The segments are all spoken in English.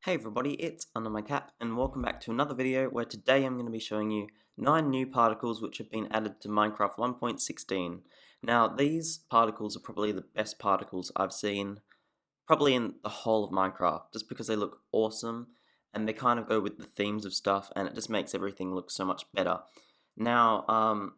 Hey everybody, it's Under My Cap and welcome back to another video where today I'm going to be showing you 9 new particles which have been added to Minecraft 1.16. Now these particles are probably the best particles I've seen probably in the whole of Minecraft just because they look awesome and they kind of go with the themes of stuff and it just makes everything look so much better. Now,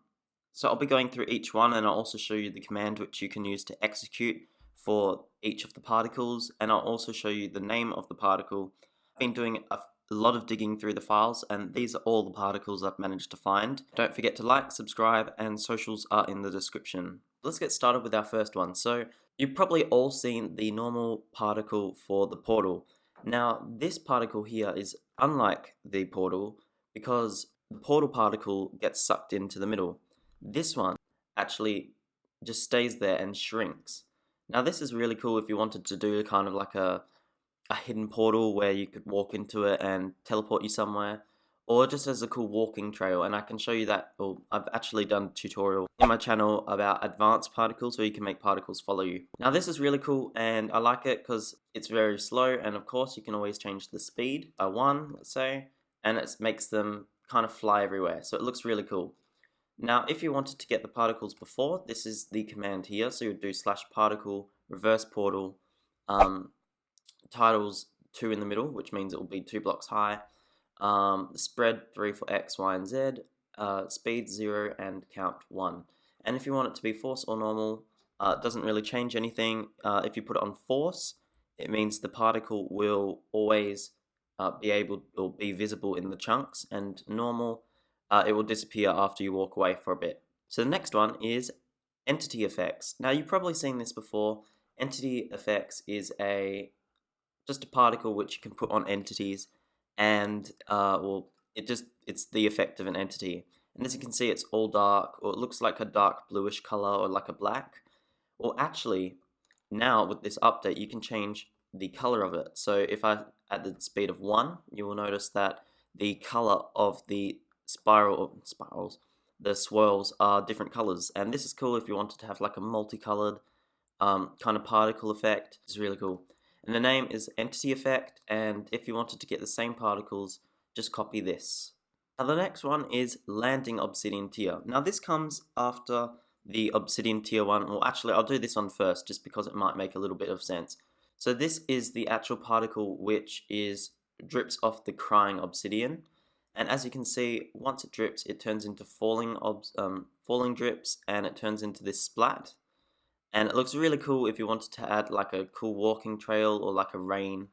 so I'll be going through each one and I'll also show you the command which you can use to execute for each of the particles, and I'll also show you the name of the particle. I've been doing a lot of digging through the files and these are all the particles I've managed to find. Don't forget to like, subscribe, and socials are in the description. Let's get started with our first one. So you've probably all seen the normal particle for the portal. Now this particle here is unlike the portal because the portal particle gets sucked into the middle. This one actually just stays there and shrinks. Now this is really cool if you wanted to do kind of like a hidden portal where you could walk into it and teleport you somewhere, or just as a cool walking trail, and I can show you that. Or I've actually done a tutorial in my channel about advanced particles where you can make particles follow you. Now this is really cool and I like it because it's very slow, and of course you can always change the speed by 1, let's say, and it makes them kind of fly everywhere, so it looks really cool. Now if you wanted to get the particles before, this is the command here, so you would do /particle reverse portal, titles 2 in the middle, which means it will be 2 blocks high, spread 3 for X, Y, and Z, speed 0, and count 1. And if you want it to be force or normal, it doesn't really change anything. If you put it on force, it means the particle will always be visible in the chunks, and normal, it will disappear after you walk away for a bit. So the next one is entity effects. Now you've probably seen this before. Entity effects is just a particle which you can put on entities, and it's the effect of an entity. And as you can see, it's all dark, or it looks like a dark bluish color, or like a black. Or actually, now with this update, you can change the color of it. So if I add the speed of 1, you will notice that the color of the the swirls are different colors. And this is cool if you wanted to have like a multicolored kind of particle effect. It's really cool. And the name is entity effect, and if you wanted to get the same particles, just copy this. Now the next one is landing obsidian tier. Now this comes after the obsidian tier one. Well, actually I'll do this one first just because it might make a little bit of sense. So this is the actual particle which drips off the crying obsidian, and as you can see, once it drips, it turns into falling drips, and it turns into this splat. And it looks really cool if you wanted to add like a cool walking trail or like a rain.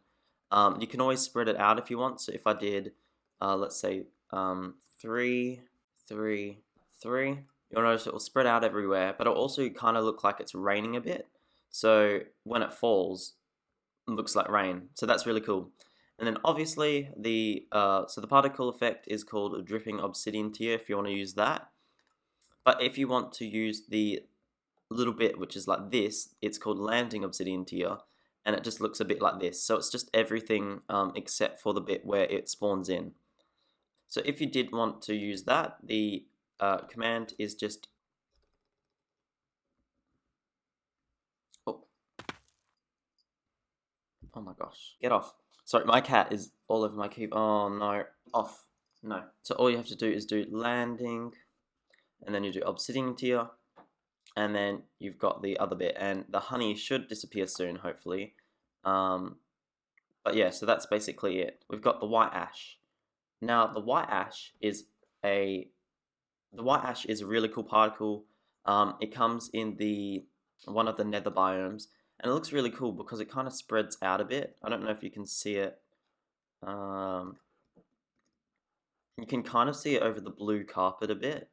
You can always spread it out if you want. So if I did, let's say 3, 3, 3, you'll notice it will spread out everywhere, but it'll also kind of look like it's raining a bit. So when it falls, it looks like rain. So that's really cool. And then obviously the particle effect is called a dripping obsidian tier if you want to use that. But if you want to use the little bit which is like this, it's called landing obsidian tier, and it just looks a bit like this. So it's just everything except for the bit where it spawns in. So if you did want to use that, the command is just oh my gosh, get off. Sorry, my cat is all over my cube. Oh no, off. No. So all you have to do is do landing, and then you do obsidian tier, and then you've got the other bit, and the honey should disappear soon, hopefully. But yeah, so that's basically it. We've got the white ash. Now the white ash is a really cool particle. It comes in one of the nether biomes, and it looks really cool because it kind of spreads out a bit. I don't know if you can see it. You can kind of see it over the blue carpet a bit,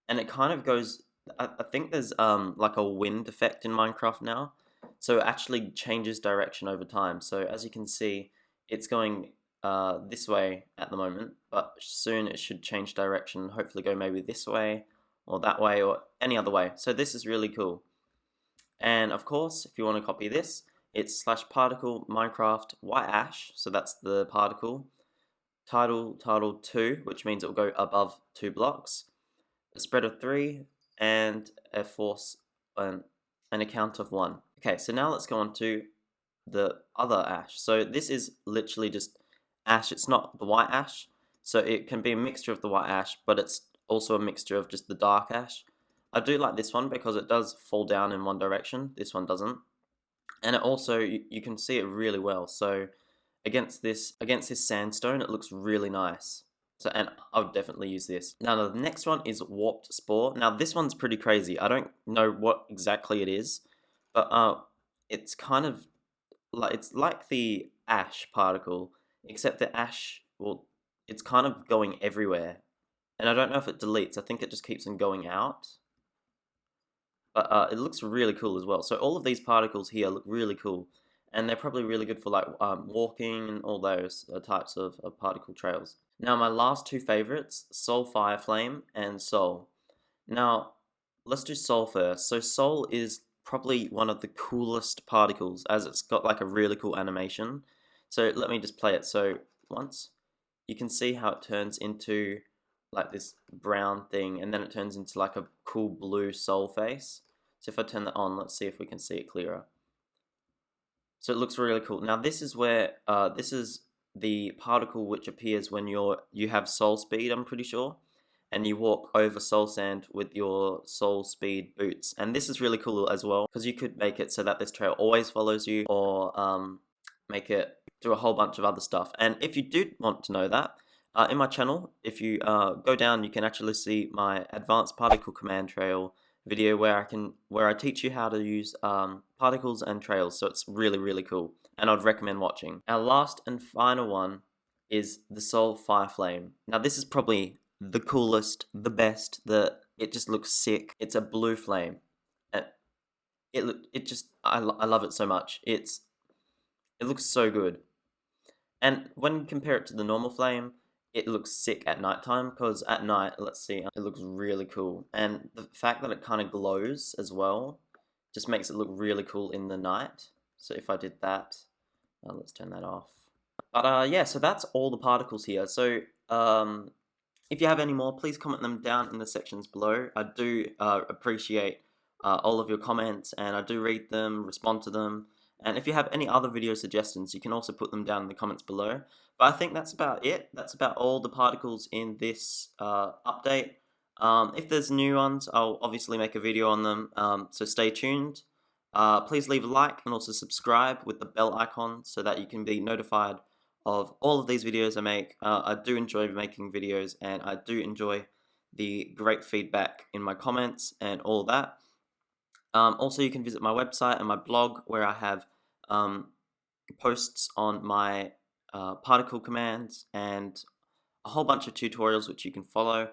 and it kind of goes. I think there's like a wind effect in Minecraft now, so it actually changes direction over time. So as you can see, it's going this way at the moment, but soon it should change direction, hopefully go maybe this way or that way or any other way. So this is really cool. And of course, if you want to copy this, it's /particle Minecraft white ash, so that's the particle, title 2, which means it will go above 2 blocks, a spread of 3, and a force and a count of 1. Okay, so now let's go on to the other ash. So this is literally just ash. It's not the white ash. So it can be a mixture of the white ash, but it's also a mixture of just the dark ash. I do like this one because it does fall down in one direction. This one doesn't. And it also, you can see it really well. So against this sandstone, it looks really nice. So, and I would definitely use this. Now the next one is Warped Spore. Now this one's pretty crazy. I don't know what exactly it is, but it's kind of like, it's like the ash particle, except the ash, well, it's kind of going everywhere. And I don't know if it deletes. I think it just keeps on going out. But it looks really cool as well. So all of these particles here look really cool, and they're probably really good for like walking and all those types of particle trails. Now my last two favorites, Soul Fire Flame and Soul. Now let's do Soul first. So Soul is probably one of the coolest particles, as it's got like a really cool animation. So let me just play it. So once you can see how it turns into like this brown thing, and then it turns into like a cool blue soul face. So if I turn that on, let's see if we can see it clearer. So it looks really cool. Now this is where this is the particle which appears when you have soul speed, I'm pretty sure, and you walk over soul sand with your soul speed boots. And this is really cool as well, because you could make it so that this trail always follows you, or make it do a whole bunch of other stuff. And if you do want to know that, in my channel, if you go down, you can actually see my advanced particle command trail video where I teach you how to use particles and trails. So it's really cool, and I'd recommend watching. Our last and final one is the Soul Fire Flame. Now this is probably the coolest, the best. It just looks sick. It's a blue flame, and I love it so much. It looks so good. And when you compare it to the normal flame, it looks sick at nighttime, because at night, let's see, it looks really cool. And the fact that it kind of glows as well just makes it look really cool in the night. So if I did that, let's turn that off. But yeah, so that's all the particles here. So if you have any more, please comment them down in the sections below. I do appreciate all of your comments, and I do read them, respond to them. And if you have any other video suggestions, you can also put them down in the comments below. But I think that's about it. That's about all the particles in this update. If there's new ones, I'll obviously make a video on them, so stay tuned. Please leave a like and also subscribe with the bell icon so that you can be notified of all of these videos I make. I do enjoy making videos, and I do enjoy the great feedback in my comments and all that. Also, you can visit my website and my blog, where I have posts on my particle commands and a whole bunch of tutorials which you can follow.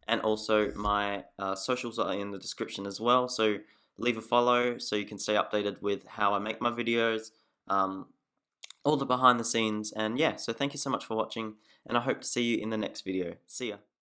And also my socials are in the description as well, so leave a follow so you can stay updated with how I make my videos, all the behind the scenes. And yeah, so thank you so much for watching, and I hope to see you in the next video. See ya.